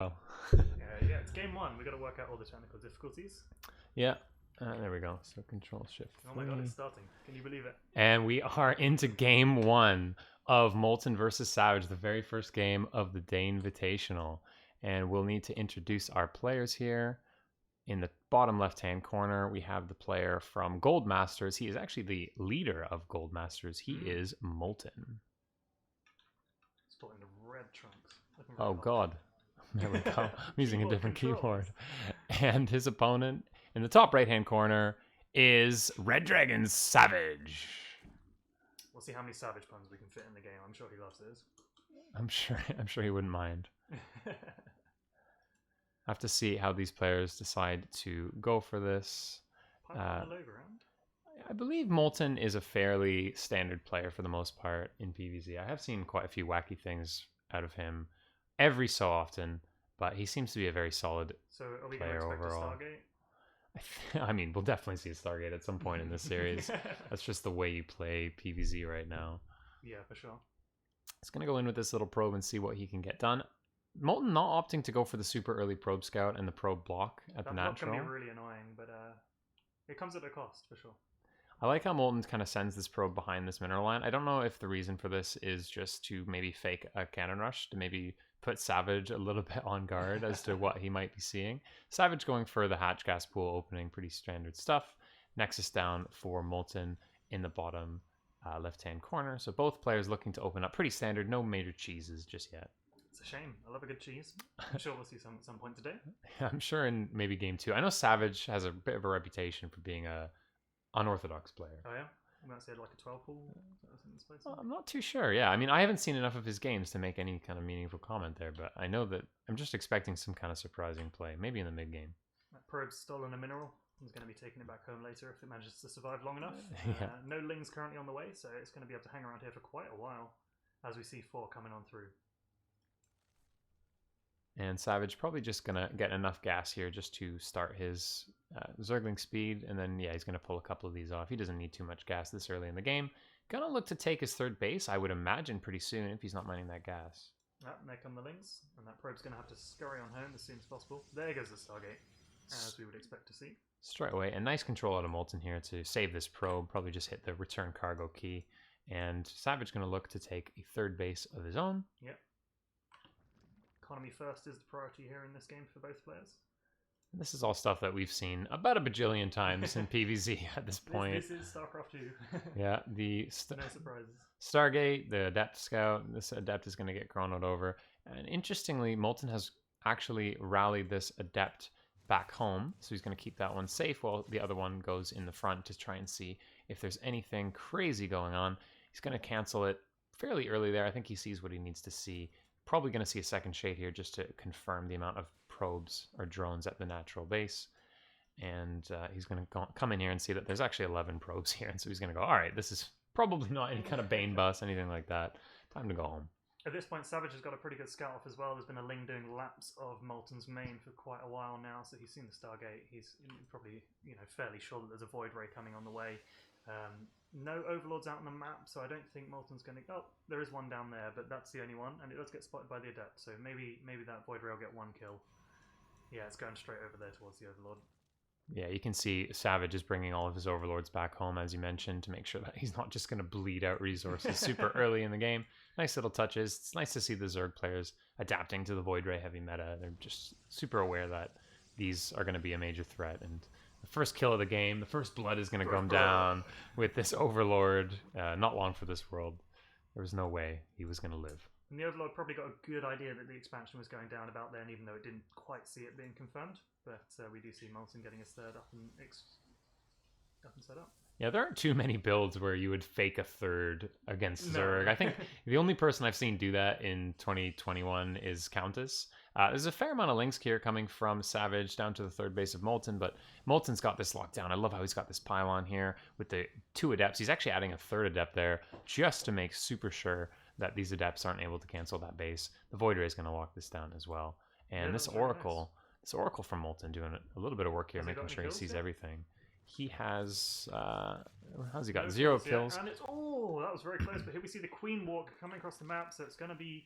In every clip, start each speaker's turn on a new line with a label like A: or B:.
A: Oh.
B: Yeah, it's game one. We got to work out all the technical difficulties.
A: Yeah. There we go. So Control Shift
B: Oh my god,
A: 3.
B: it's starting. Can you believe it?
A: And we are into game one of Molten versus Savage, the very first game of the DAINvitational. And we'll need to introduce our players here. In the bottom left-hand corner, we have the player from Gold Masters. He is actually the leader of Gold Masters. He is Molten.
B: Sporting the red trunks. Looking really
A: Oh,
B: hot.
A: God. There we go. I'm using a
B: Keyboard
A: different
B: controls.
A: keyboard. And his opponent in the top right-hand corner is Red Dragon Savage.
B: We'll see how many savage puns we can fit in the game. I'm sure he loves those.
A: I'm sure he wouldn't mind. I have to see how these players decide to go for this. I believe Molten is a fairly standard player for the most part in PvZ. I have seen quite a few wacky things out of him every so often, but he seems to be a very solid
B: So are we going to
A: player
B: expect
A: overall.
B: a Stargate?
A: I mean, we'll definitely see a Stargate at some point in this series. That's just the way you play PvZ right now.
B: Yeah, for sure.
A: He's going to go in with this little probe and see what he can get done. Molten not opting to go for the super early probe scout and the probe block at the natural.
B: That can be really annoying, but it comes at a cost for sure.
A: I like how Molten kind of sends this probe behind this mineral line. I don't know if the reason for this is just to maybe fake a cannon rush, to maybe put Savage a little bit on guard as to what he might be seeing. Savage going for the hatch gas pool opening, pretty standard stuff. Nexus down for Molten in the bottom left-hand corner. So both players looking to open up. Pretty standard, no major cheeses just yet.
B: It's a shame. I love a good cheese. I'm sure we'll see some at some point today.
A: I'm sure in maybe game two. I know Savage has a bit of a reputation for being a unorthodox player.
B: Oh yeah? I'm going to say like a 12 pool.
A: Well, I'm not too sure. Yeah, I mean, I haven't seen enough of his games to make any kind of meaningful comment there, but I know that I'm just expecting some kind of surprising play, maybe in the mid game.
B: That probe's stolen a mineral. He's going to be taking it back home later if it manages to survive long enough.
A: Yeah.
B: No Ling's currently on the way, so it's going to be able to hang around here for quite a while as we see 4 coming on through.
A: And Savage probably just going to get enough gas here just to start his Zergling speed, and then, yeah, he's going to pull a couple of these off. He doesn't need too much gas this early in the game. Gonna look to take his third base, I would imagine, pretty soon if he's not mining that gas.
B: There come the Lings, and that probe's going to have to scurry on home as soon as possible. There goes the Stargate, as we would expect to see.
A: Straight away, and nice control out of Molten here to save this probe. Probably just hit the return cargo key. And Savage going to look to take a third base of his own.
B: Yep. Economy first is the priority here in this game for both players.
A: And this is all stuff that we've seen about a bajillion times in PvZ at this point.
B: This is StarCraft 2.
A: Yeah,
B: no surprises.
A: Stargate, the Adept Scout. This Adept is going to get chronoed over. And interestingly, Molten has actually rallied this Adept back home. So he's going to keep that one safe while the other one goes in the front to try and see if there's anything crazy going on. He's going to cancel it fairly early there. I think he sees what he needs to see. Probably going to see a second shade here just to confirm the amount of probes or drones at the natural base. And he's going to come in here and see that there's actually 11 probes here. And so he's going to go, all right, this is probably not any kind of Bane bus, anything like that. Time to go home.
B: At this point, Savage has got a pretty good scout off as well. There's been a Ling doing laps of Molten's main for quite a while now, so he's seen the Stargate. He's probably, fairly sure that there's a Void Ray coming on the way. No Overlords out on the map, so I don't think Molten's going to... Oh, there is one down there, but that's the only one, and it does get spotted by the Adept, so maybe that Void Ray will get one kill. Yeah, it's going straight over there towards the Overlord.
A: Yeah, you can see Savage is bringing all of his Overlords back home, as you mentioned, to make sure that he's not just going to bleed out resources super early in the game. Nice little touches. It's nice to see the Zerg players adapting to the Void Ray heavy meta. They're just super aware that these are going to be a major threat, and the first kill of the game, the first blood is going to come down with this Overlord. Not long for this world. There was no way he was going to live.
B: And the Overlord probably got a good idea that the expansion was going down about then, even though it didn't quite see it being confirmed. But we do see Molten getting his third up and set up.
A: Yeah, there aren't too many builds where you would fake a third against Zerg. I think the only person I've seen do that in 2021 is Countess. There's a fair amount of links here coming from Savage down to the third base of Molten, but Molten's got this locked down. I love how he's got this pylon here with the 2 Adepts. He's actually adding a third Adept there just to make super sure that these Adepts aren't able to cancel that base. The Void Ray is going to lock this down as well. And this Oracle, this Oracle from Molten doing a little bit of work here, making sure he sees everything. He has, how's he got? 0 kills.
B: Yeah. And it's, that was very close. But here we see the Queen Walk coming across the map. So it's going to be,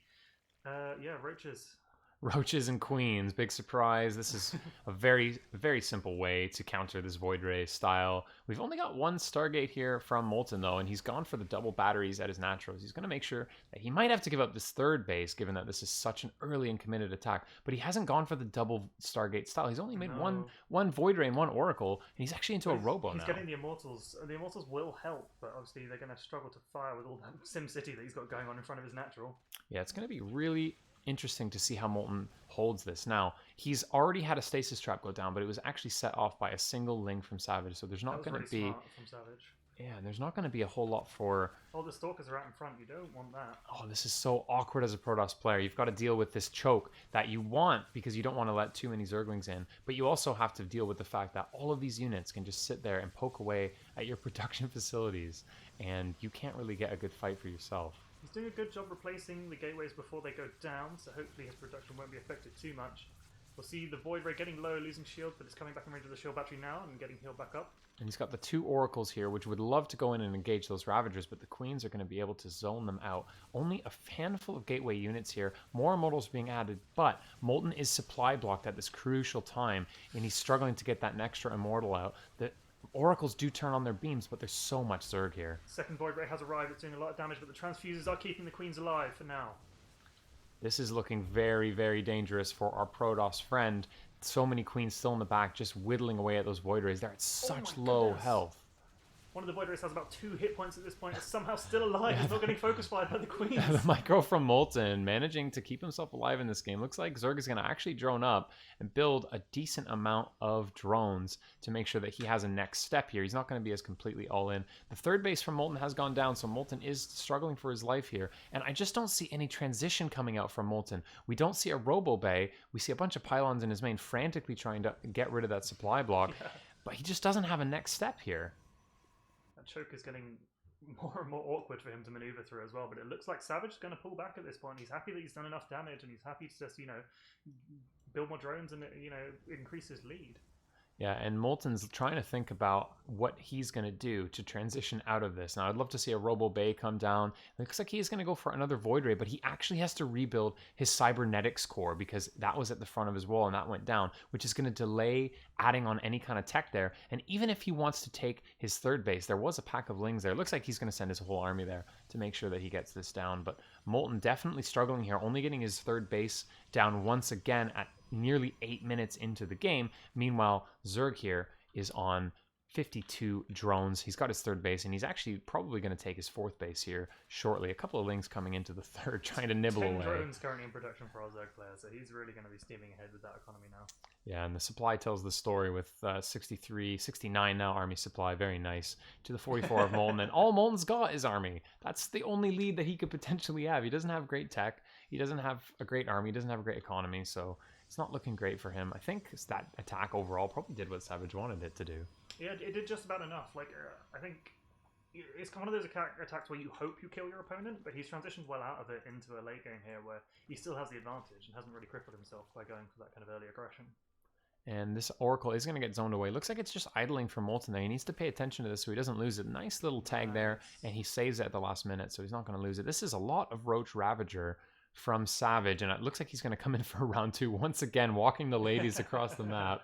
B: roaches.
A: Roaches and queens, big surprise. This is a very simple way to counter this Void Ray style. We've only got one Stargate here from Molten, though, and he's gone for the double batteries at his naturals. He's going to make sure that he might have to give up this third base, given that this is such an early and committed attack. But he hasn't gone for the double Stargate style. He's only made one Void Ray and one Oracle, and he's actually into a Robo now.
B: He's getting the Immortals. The Immortals will help, but obviously they're going to struggle to fire with all that SimCity that he's got going on in front of his natural.
A: Yeah, it's going to be really interesting to see how Molten holds this. Now, he's already had a stasis trap go down, but it was actually set off by a single Ling from Savage, so there's not going to be...
B: smart from Savage.
A: Yeah, there's not going to be a whole lot for...
B: Oh, the Stalkers are out in front. You don't want that.
A: Oh, this is so awkward as a Protoss player. You've got to deal with this choke that you want because you don't want to let too many Zerglings in, but you also have to deal with the fact that all of these units can just sit there and poke away at your production facilities, and you can't really get a good fight for yourself.
B: He's doing a good job replacing the gateways before they go down, so hopefully his production won't be affected too much. We'll see the Void Ray getting low, losing shield, but it's coming back in range of the shield battery now and getting healed back up.
A: And he's got the two Oracles here, which would love to go in and engage those Ravagers, but the Queens are going to be able to zone them out. Only a handful of Gateway units here. More Immortals being added, but Molten is supply blocked at this crucial time, and he's struggling to get that extra Immortal out. The Oracles do turn on their beams, but there's so much Zerg here.
B: Second Void Ray has arrived. It's doing a lot of damage, but the Transfuses are keeping the Queens alive for now.
A: This is looking very dangerous for our Protoss friend. So many Queens still in the back, just whittling away at those Void Rays. They're at such low health.
B: One of the Void Rays has about 2 hit points at this point. It's somehow still alive. He's not getting focus fired by the Queens.
A: The micro from Molten managing to keep himself alive in this game. Looks like Zerg is going to actually drone up and build a decent amount of drones to make sure that he has a next step here. He's not going to be as completely all in. The third base from Molten has gone down, so Molten is struggling for his life here. And I just don't see any transition coming out from Molten. We don't see a Robo Bay. We see a bunch of pylons in his main frantically trying to get rid of that supply block. Yeah. But he just doesn't have a next step here.
B: That choke is getting more and more awkward for him to maneuver through as well, but it looks like Savage is going to pull back at this point. He's happy that he's done enough damage, and he's happy to just, build more drones and, increase his lead.
A: Yeah, and Molten's trying to think about what he's going to do to transition out of this. Now, I'd love to see a Robo Bay come down. It looks like he's going to go for another Void Ray, but he actually has to rebuild his Cybernetics core because that was at the front of his wall and that went down, which is going to delay adding on any kind of tech there. And even if he wants to take his third base, there was a pack of Lings there. It looks like he's going to send his whole army there to make sure that he gets this down. But Molten definitely struggling here, only getting his third base down once again at nearly 8 minutes into the game. Meanwhile, Zerg here is on 52 drones. He's got his third base, and he's actually probably going to take his fourth base here shortly. A couple of Lings coming into the third, trying to nibble
B: 10
A: away.
B: drones currently in production for our Zerg player, so he's really going to be steaming ahead with that economy now.
A: Yeah, and the supply tells the story with 69 now army supply. Very nice. To the 44 of Molten, and all Molten's got is army. That's the only lead that he could potentially have. He doesn't have great tech. He doesn't have a great army. He doesn't have a great economy, so it's not looking great for him. I think that attack overall probably did what Savage wanted it to do.
B: Yeah, it did just about enough. I think it's one of those attacks where you hope you kill your opponent, but he's transitioned well out of it into a late game here where he still has the advantage and hasn't really crippled himself by going for that kind of early aggression.
A: And this Oracle is going to get zoned away. Looks like it's just idling for Molten there. He needs to pay attention to this so he doesn't lose it. Nice little tag there, and he saves it at the last minute, so he's not going to lose it. This is a lot of Roach Ravager from Savage, and it looks like he's going to come in for round 2 once again, walking the ladies across the map.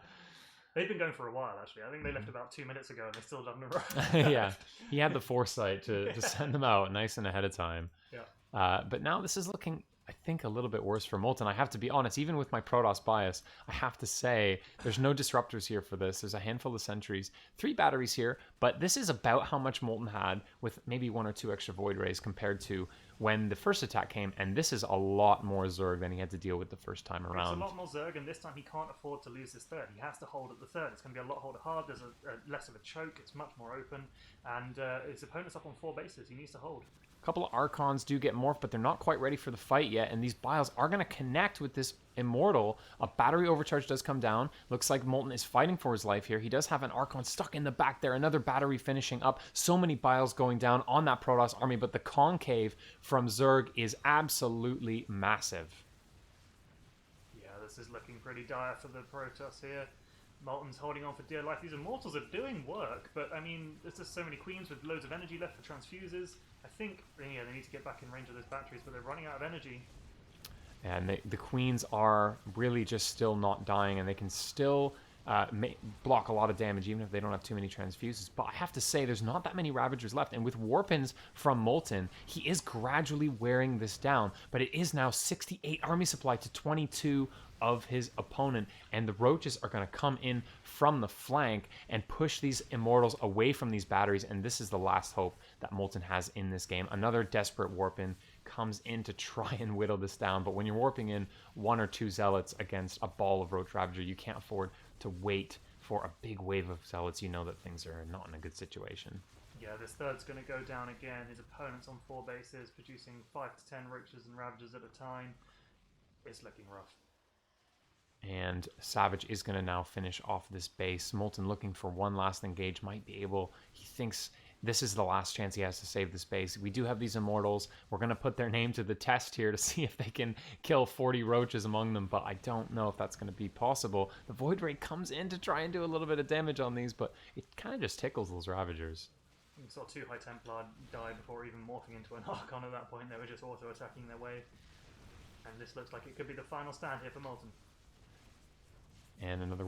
B: They've been going for a while, actually. I think they left about 2 minutes ago, and they still haven't arrived.
A: Yeah, he had the foresight to send them out nice and ahead of time.
B: Yeah.
A: But now this is looking, I think, a little bit worse for Molten. I have to be honest, even with my Protoss bias, I have to say there's no disruptors here for this. There's a handful of sentries, 3 batteries here, but this is about how much Molten had with maybe 1 or 2 extra Void Rays compared to when the first attack came, and this is a lot more Zerg than he had to deal with the first time around.
B: It's a lot more Zerg, and this time he can't afford to lose his third. He has to hold at the third. It's going to be a lot harder hard. There's less of a choke. It's much more open, and his opponent's up on 4 bases. He needs to hold. A
A: couple of Archons do get morphed, but they're not quite ready for the fight yet, and these Biles are going to connect with this Immortal. A battery overcharge does come down. Looks like Molten is fighting for his life here. He does have an Archon stuck in the back there. Another battery finishing up. So many Biles going down on that Protoss army, but the concave from Zerg is absolutely massive.
B: Yeah, this is looking pretty dire for the Protoss here. Molten's holding on for dear life. These Immortals are doing work, but I mean, there's just so many Queens with loads of energy left for transfuses. I think, yeah, they need to get back in range of those batteries, but they're running out of energy.
A: And the queens are really just still not dying, and they can still block a lot of damage even if they don't have too many transfuses. But I have to say, there's not that many Ravagers left, and with Warpins from Molten, he is gradually wearing this down, but it is now 68 army supply to 22 of his opponent, and the Roaches are going to come in from the flank and push these Immortals away from these batteries, and this is the last hope that Molten has in this game. Another desperate Warpin comes in to try and whittle this down, but when you're warping in 1 or 2 Zealots against a ball of Roach Ravager, you can't afford to wait for a big wave of Zealots. You know that things are not in a good situation.
B: Yeah, this third's going to go down again. His opponent's on 4 bases, producing 5 to 10 Roaches and Ravagers at a time. It's looking rough.
A: And Savage is going to now finish off this base. Molten looking for one last engage, might be able, he thinks this is the last chance he has to save this base. We do have these Immortals. We're going to put their name to the test here to see if they can kill 40 Roaches among them, but I don't know if that's going to be possible. The Void Ray comes in to try and do a little bit of damage on these, but it kind of just tickles those Ravagers.
B: We saw 2 High Templar die before even morphing into an Archon at that point. They were just auto-attacking their wave. And this looks like it could be the final stand here for Molten.
A: And another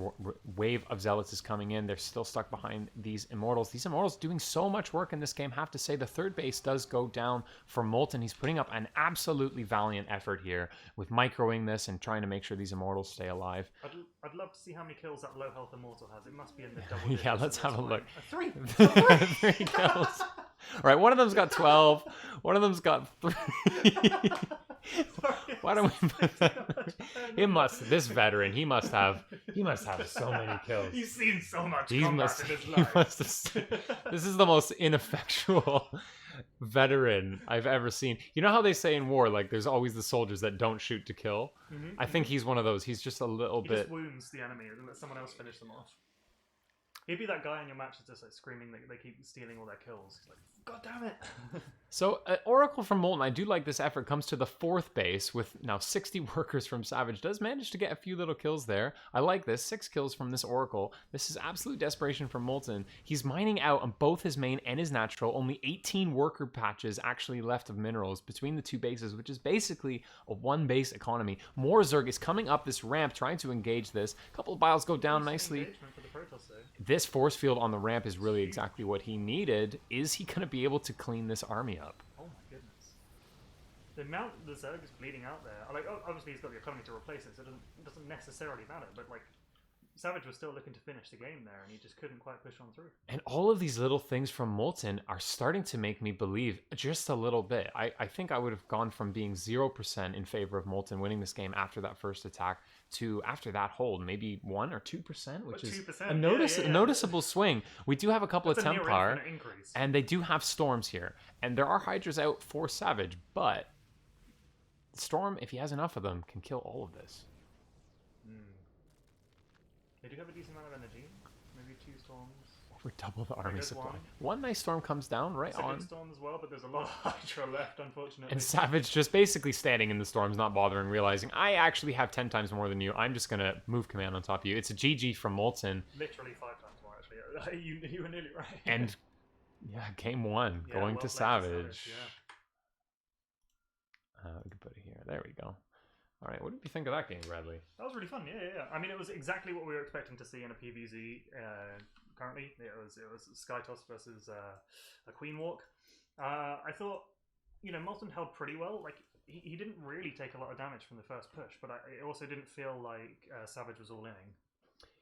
A: wave of Zealots is coming in. They're still stuck behind these Immortals. These Immortals doing so much work in this game. Have to say, the third base does go down for Molten. He's putting up an absolutely valiant effort here with microing this and trying to make sure these Immortals stay alive.
B: I'd love to see how many kills that low health Immortal has. It must be in the double digits.
A: Yeah, let's have a look.
B: 3!
A: 3 kills. All right, one of them's got 12. One of them's got 3. Why don't we put that? This veteran, he must have so many kills.
B: He's seen so much combat in his life.
A: This is the most ineffectual veteran I've ever seen. You know how they say in war, like, there's always the soldiers that don't shoot to kill? I think he's one of those. He's just a little bit...
B: He just wounds the enemy and let someone else finish them off. He'd be that guy in your match that's just like screaming that they keep stealing all their kills. He's like, God damn it!
A: So, Oracle from Molten, I do like this effort, comes to the 4th base with now 60 workers from Savage. Does manage to get a few little kills there. I like this. 6 kills from this Oracle. This is absolute desperation from Molten. He's mining out on both his main and his natural. Only 18 worker patches actually left of minerals between the 2 bases, which is basically a 1-base economy. More Zerg is coming up this ramp, trying to engage this. A couple of biles go down nicely. This force field on the ramp is really exactly what he needed. Is he going to be able to clean this army up?
B: Oh my goodness. The amount the Zerg is bleeding out there, like, obviously he's got the economy to replace it, so it doesn't necessarily matter, but like, Savage was still looking to finish the game there, and he just couldn't quite push on through. And
A: all of these little things from Molten are starting to make me believe just a little bit. I think I would have gone from being 0% in favor of Molten winning this game after that first attack to, after that hold, maybe 1 or 2%, which is 2%, a noticeable swing. We do have a couple of Templar, and they do have Storms here. And there are Hydras out for Savage, but Storm, if he has enough of them, can kill all of this.
B: They do have a decent amount of energy. Maybe 2 storms.
A: Over double the army supply. One nice storm comes down right on.
B: Second storm as well, but there's a lot of Hydra left, unfortunately.
A: And Savage just basically standing in the storms, not bothering, realizing, I actually have 10 times more than you. I'm just going to move command on top of you. It's a GG from Molten.
B: Literally 5 times more, actually. You were nearly right.
A: And, yeah, game 1, going to Savage. We can put it here. There we go. All right, what did you think of that game, Bradley?
B: That was really fun. Yeah. I mean, it was exactly what we were expecting to see in a PvZ. Currently, it was Sky Toss versus a Queen Walk. I thought, Molten held pretty well. Like, he didn't really take a lot of damage from the first push, but it also didn't feel like Savage was all inning.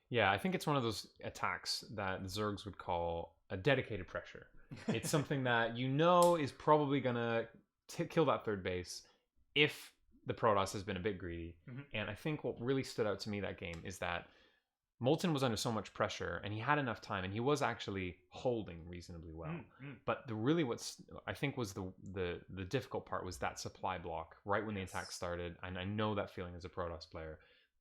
A: Yeah, I think it's one of those attacks that the Zergs would call a dedicated pressure. It's something that is probably gonna kill that third base if the Protoss has been a bit greedy. And I think what really stood out to me that game is that Molten was under so much pressure, and he had enough time, and he was actually holding reasonably well. But what's I think was the difficult part was that supply block right when the attack started. And I know that feeling as a Protoss player.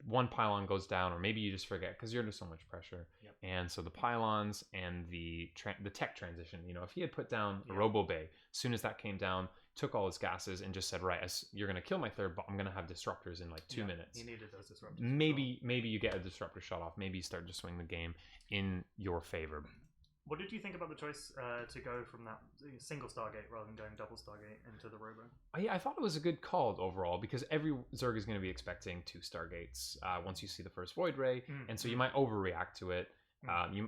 A: One pylon goes down, or maybe you just forget because you're under so much pressure. And so the pylons and the tech transition, if he had put down a Robo Bay, as soon as that came down, took all his gases and just said, right, you're going to kill my third, but I'm going to have disruptors in like 2 minutes.
B: He needed those disruptors.
A: Maybe you get a disruptor shut off. Maybe you start to swing the game in your favor.
B: What did you think about the choice to go from that single Stargate rather than going double Stargate into the Robo?
A: I thought it was a good call overall because every Zerg is going to be expecting 2 Stargates once you see the first Void Ray, and so you might overreact to it.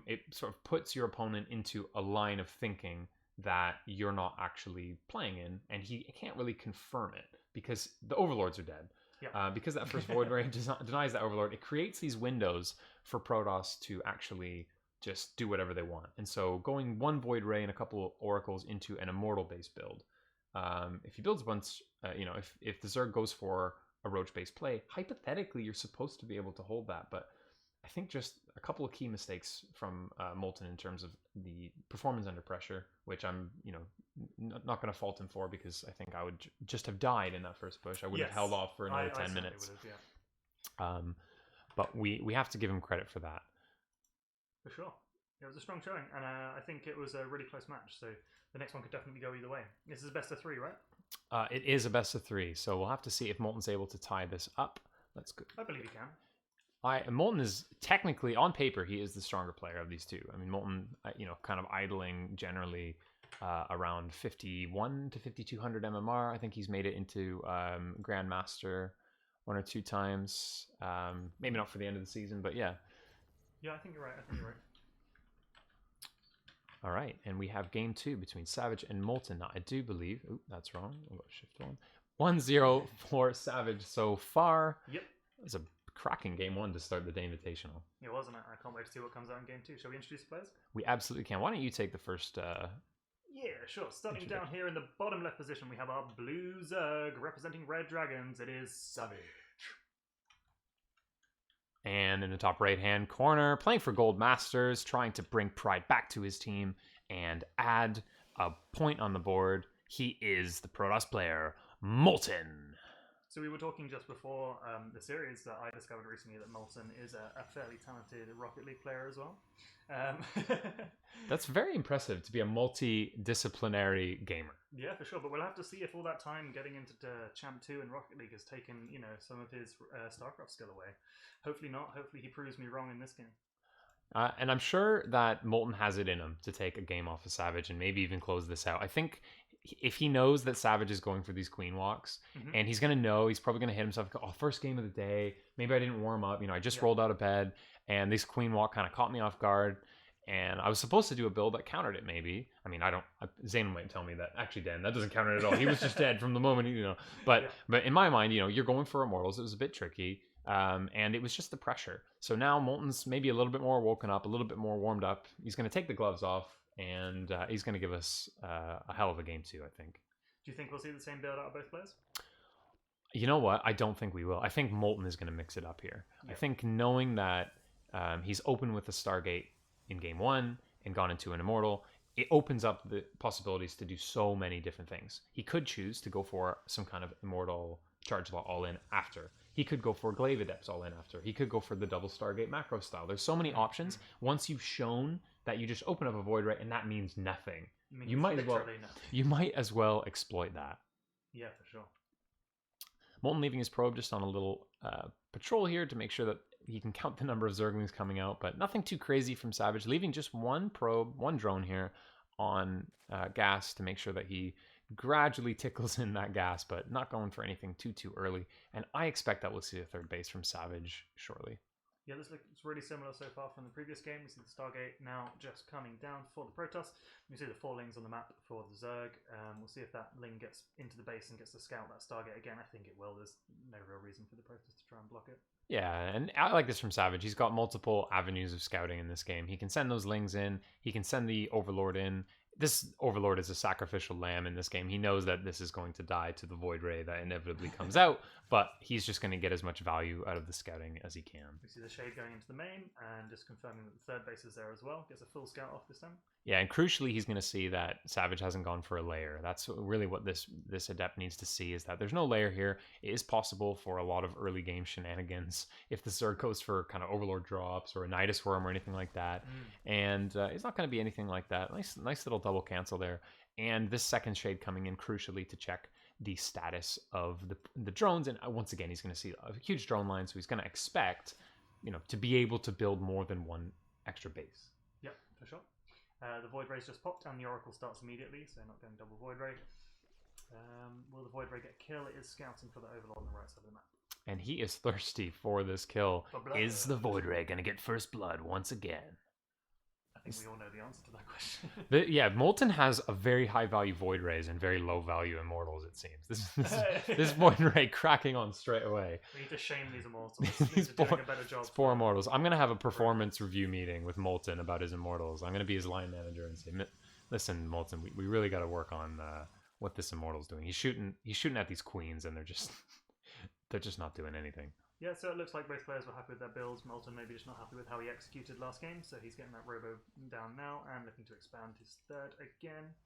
A: It sort of puts your opponent into a line of thinking that you're not actually playing in, and he can't really confirm it because the Overlords are dead.
B: Yeah.
A: Because that first Void Ray denies that Overlord, it creates these windows for Protoss to actually just do whatever they want. And so going one Void Ray and a couple of Oracles into an Immortal based build, if he builds a bunch, if the Zerg goes for a Roach based play, hypothetically you're supposed to be able to hold that. But I think just a couple of key mistakes from Molten in terms of the performance under pressure, which I'm, not going to fault him for because I think I would just have died in that first push. I would have held off for another 10 minutes. But we have to give him credit for that.
B: For sure. It was a strong showing, and I think it was a really close match, so the next one could definitely go either way. This is best of 3, right?
A: It is a best of 3, so we'll have to see if Molten's able to tie this up. Let's go.
B: I believe he can.
A: Molten is technically, on paper, he is the stronger player of these two. I mean, Molten, kind of idling generally around 51 to 5200 MMR. I think he's made it into Grandmaster 1 or 2 times. Maybe not for the end of the season, but yeah.
B: Yeah, I think you're right.
A: All right, and we have game 2 between Savage and Molten. Now, I do believe... Oop, that's wrong. I'll go shift 1. 1-0 for Savage so far.
B: Yep.
A: It was a cracking game 1 to start the DAINvitational.
B: It wasn't it? I can't wait to see what comes out in game 2. Shall we introduce the players?
A: We absolutely can. Why don't you take the first...
B: Yeah, sure. Starting down here in the bottom left position, we have our blue Zerg representing Red Dragons. It is Savage.
A: And in the top right-hand corner, playing for Gold Masters, trying to bring pride back to his team and add a point on the board. He is the Protoss player, Molten.
B: So we were talking just before the series that I discovered recently that Molten is a fairly talented Rocket League player as well.
A: That's very impressive to be a multidisciplinary gamer.
B: Yeah, for sure. But we'll have to see if all that time getting into Champ 2 and Rocket League has taken, some of his StarCraft skill away. Hopefully not. Hopefully he proves me wrong in this game.
A: And I'm sure that Molten has it in him to take a game off of Savage and maybe even close this out. I think if he knows that Savage is going for these queen walks, and he's going to know, he's probably going to hit himself, first game of the day, maybe I didn't warm up, I just rolled out of bed, and this queen walk kind of caught me off guard, and I was supposed to do a build that countered it maybe. I mean, Zane might tell me that, actually, Dan, that doesn't counter it at all. He was just dead from the moment, But in my mind, you're going for Immortals. It was a bit tricky. And it was just the pressure. So now Molten's maybe a little bit more woken up, a little bit more warmed up. He's going to take the gloves off, and he's going to give us a hell of a game 2, I think.
B: Do you think we'll see the same build out of both players?
A: You know what? I don't think we will. I think Molten is going to mix it up here. Yep. I think knowing that he's open with the Stargate in game 1 and gone into an Immortal, it opens up the possibilities to do so many different things. He could choose to go for some kind of Immortal Charge Law all-in after. He could go for Glaive Adepts all-in after. He could go for the double Stargate macro style. There's so many options. Once you've shown that you just open up a Void Ray and that means nothing, you might as well exploit that.
B: Yeah, for sure.
A: Molten leaving his probe just on a little patrol here to make sure that he can count the number of Zerglings coming out, but nothing too crazy from Savage, leaving just one probe, one drone here on gas to make sure that he gradually tickles in that gas, but not going for anything too early. And I expect that we'll see a third base from Savage shortly.
B: Yeah, this looks really similar so far from the previous game. We see the Stargate now just coming down for the Protoss. We see the 4 Lings on the map for the Zerg. We'll see if that Ling gets into the base and gets to scout that Stargate again. I think it will. There's no real reason for the Protoss to try and block it. Yeah,
A: and I like this from Savage. He's got multiple avenues of scouting in this game. He can send those Lings in. He can send the Overlord in. This Overlord is a sacrificial lamb in this game. He knows that this is going to die to the Void Ray that inevitably comes out, but he's just going to get as much value out of the scouting as he can.
B: We see the Shade going into the main and just confirming that the third base is there as well. Gets a full scout off this time.
A: Yeah, and crucially, he's going to see that Savage hasn't gone for a layer. That's really what this Adept needs to see, is that there's no layer here. It is possible for a lot of early game shenanigans if the Zerg goes for kind of Overlord drops or a Nidus Worm or anything like that. And it's not going to be anything like that. Nice little double cancel there. And this second Shade coming in crucially to check the status of the drones. And once again, he's going to see a huge drone line, so he's going to expect, to be able to build more than one extra base.
B: Yep, for sure. The Void Ray's just popped, and the Oracle starts immediately, so not going double Void Ray. Will the Void Ray get a kill? It is scouting for the Overlord on the right side of the map.
A: And he is thirsty for this kill.
B: For blood.
A: Is the Void Ray going to get first blood once again?
B: I think we all know the answer to that question.
A: Yeah, Molten has a very high value Void Rays and very low value Immortals, it seems. This Void Ray cracking on straight away.
B: We need to shame these Immortals. These doing a better job.
A: It's 4 Immortals. I'm going to have a performance review meeting with Molten about his Immortals. I'm going to be his line manager and say, listen, Molten, we really got to work on what this Immortal's doing. He's shooting at these queens, and they're just not doing anything.
B: Yeah, so it looks like both players were happy with their builds. Molten maybe just not happy with how he executed last game, so he's getting that Robo down now and looking to expand his third again.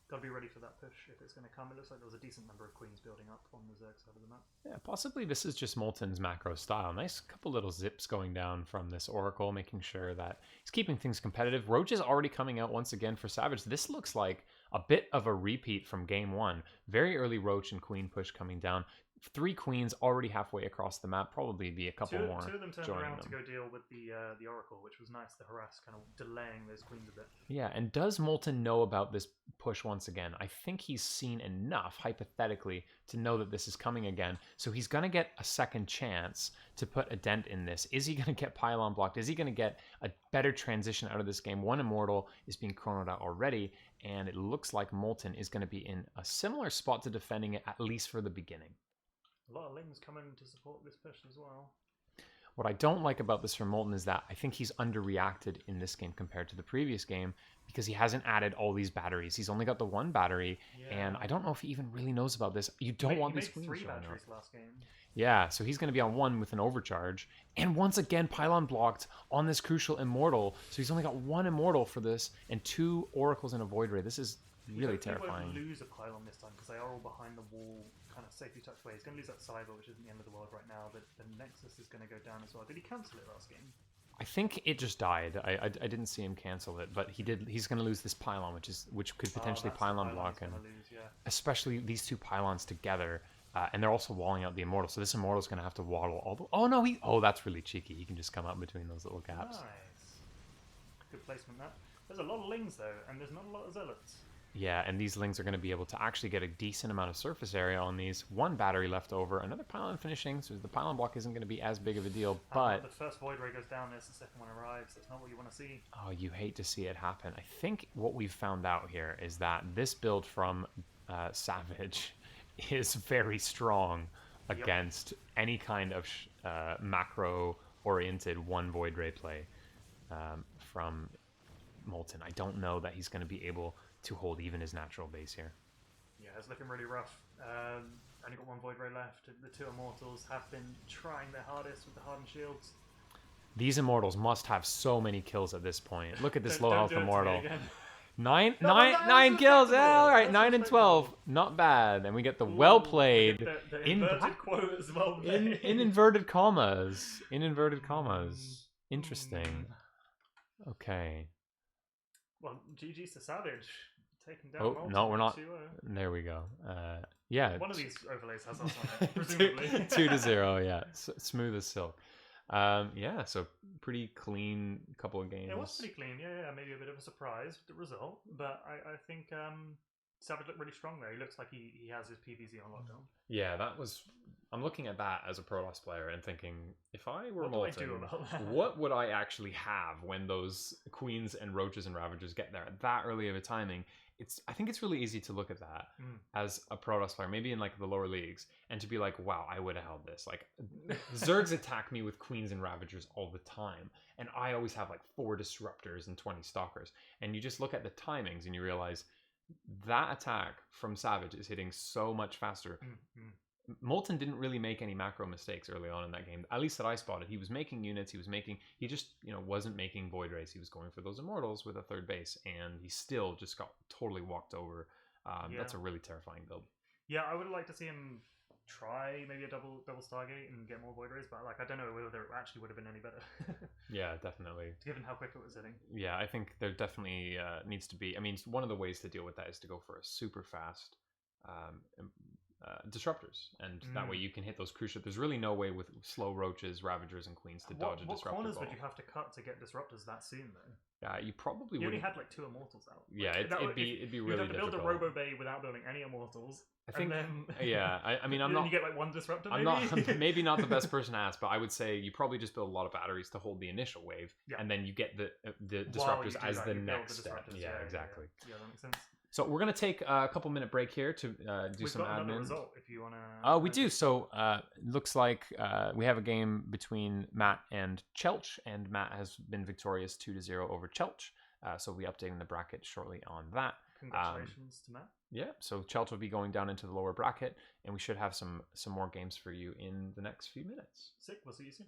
B: Got to be ready for that push if it's going to come. It looks like there was a decent number of queens building up on the Zerg side of the map.
A: Yeah, possibly this is just Molten's macro style. Nice couple little zips going down from this Oracle, making sure that he's keeping things competitive. Roach is already coming out once again for Savage. This looks like a bit of a repeat from game 1. Very early Roach and Queen push coming down. 3 queens already halfway across the map. Probably be a couple more.
B: 2 of them turned around
A: them
B: to go deal with the Oracle, which was nice to harass, kind of delaying those queens a bit.
A: Yeah, and does Molten know about this push once again? I think he's seen enough, hypothetically, to know that this is coming again. So he's going to get a second chance to put a dent in this. Is he going to get pylon blocked? Is he going to get a better transition out of this game? 1 Immortal is being chronoed out already, and it looks like Molten is going to be in a similar spot to defending it, at least for the beginning.
B: A lot of Lings coming to support this push as well.
A: What I don't like about this from Molten is that I think he's underreacted in this game compared to the previous game because he hasn't added all these batteries. He's only got the 1 battery, and I don't know if he even really knows about this. You don't want these queens
B: 3 batteries last game.
A: Yeah, so he's going to be on 1 with an overcharge. And once again, pylon blocked on this crucial Immortal. So he's only got 1 Immortal for this and 2 Oracles and a Void Ray. This is really terrifying.
B: He won't lose a pylon this time because they are all behind the wall, kind of safely tucked away. He's going to lose that Cyber, which isn't the end of the world right now, but the Nexus is going to go down as well. Did he cancel it last game?
A: I think it just died. I didn't see him cancel it, but he did. He's going to lose this pylon, which could potentially pylon block him. Especially these 2 pylons together, and they're also walling out the Immortal. So this Immortal's going to have to waddle all the. Oh no! That's really cheeky. He can just come out between those little gaps.
B: Nice. Good placement. That. There's a lot of Lings though, and there's not a lot of Zealots.
A: Yeah, and these Lings are going to be able to actually get a decent amount of surface area on these. 1 battery left over, another pylon finishing, so the pylon block isn't going to be as big of a deal, but...
B: The first Void Ray goes down, there's the second one arrives. That's not what you want to see.
A: Oh, you hate to see it happen. I think what we've found out here is that this build from Savage is very strong against any kind of macro-oriented 1 Void Ray play from Molten. I don't know that he's going to be able to hold even his natural base here.
B: Yeah, it's looking really rough. Only got 1 Void Ray left. The 2 Immortals have been trying their hardest with the hardened shields.
A: These Immortals must have so many kills at this point. Look at this low health Immortal. 9 kills. Yeah, all right, 9 and 12. Not bad. And we get the well played
B: the inverted quote as well.
A: In inverted commas. In inverted commas. Interesting. Okay.
B: Well, GG's to Savage. Taking down
A: Oh, no, we're not.
B: 2-0.
A: There we go. Yeah.
B: One of these overlays has us on it, presumably.
A: 2-0, yeah. Smooth as silk. Yeah, so pretty clean couple of games.
B: It was pretty clean, yeah. Maybe a bit of a surprise with the result, but I think Savage looked really strong there. He looks like he has his PVZ on lockdown.
A: Yeah, that was... I'm looking at that as a Protoss player and thinking, if I were
B: What
A: Molten,
B: do I do about that?
A: what would I actually have when those Queens and Roaches and Ravagers get there at that early of a timing? I think it's really easy to look at that as a Protoss player, maybe in like the lower leagues, and to be like, wow, I would have held this. Like, Zergs attack me with Queens and Ravagers all the time, and I always have like 4 Disruptors and 20 Stalkers. And you just look at the timings and you realize that attack from Savage is hitting so much faster. Molten didn't really make any macro mistakes early on in that game, at least that I spotted. He was making units, he just wasn't making Void Rays. He was going for those Immortals with a 3rd base, and he still just got totally walked over. That's a really terrifying build.
B: Yeah, I would have liked to see him try maybe a double Stargate and get more Void Rays, but like I don't know whether it actually would have been any better.
A: Yeah, definitely.
B: Given how quick it was hitting.
A: Yeah, I think there definitely needs to be. I mean, one of the ways to deal with that is to go for a super fast disruptors, and that way you can hit those crucial. There's really no way with slow roaches, ravagers, and queens to dodge a
B: What
A: disruptor
B: corners
A: ball.
B: would you have to cut to get disruptors that soon, though?
A: You probably
B: You
A: would.
B: only had like 2 immortals out.
A: Yeah,
B: Like,
A: it'd be really
B: you'd have to build
A: difficult.
B: a Robo Bay without building any immortals.
A: I think.
B: And then,
A: Yeah, I mean, I'm
B: then
A: not.
B: You get like 1 disruptor. Maybe?
A: I'm not. Maybe not the best person to ask, but I would say you probably just build a lot of batteries to hold the initial wave, and then you get the disruptors as the next step. Yeah, exactly.
B: Yeah, that makes sense.
A: So we're gonna take a couple minute break here to do some
B: got another
A: admin.
B: result if you wanna.
A: Oh, we do. So looks like we have a game between Matt and Chelch, and Matt has been victorious 2-0 over Chelch. So we'll be updating the bracket shortly on that.
B: Congratulations to Matt.
A: Yeah, so Chelch will be going down into the lower bracket, and we should have some more games for you in the next few minutes.
B: Sick. We'll see you soon.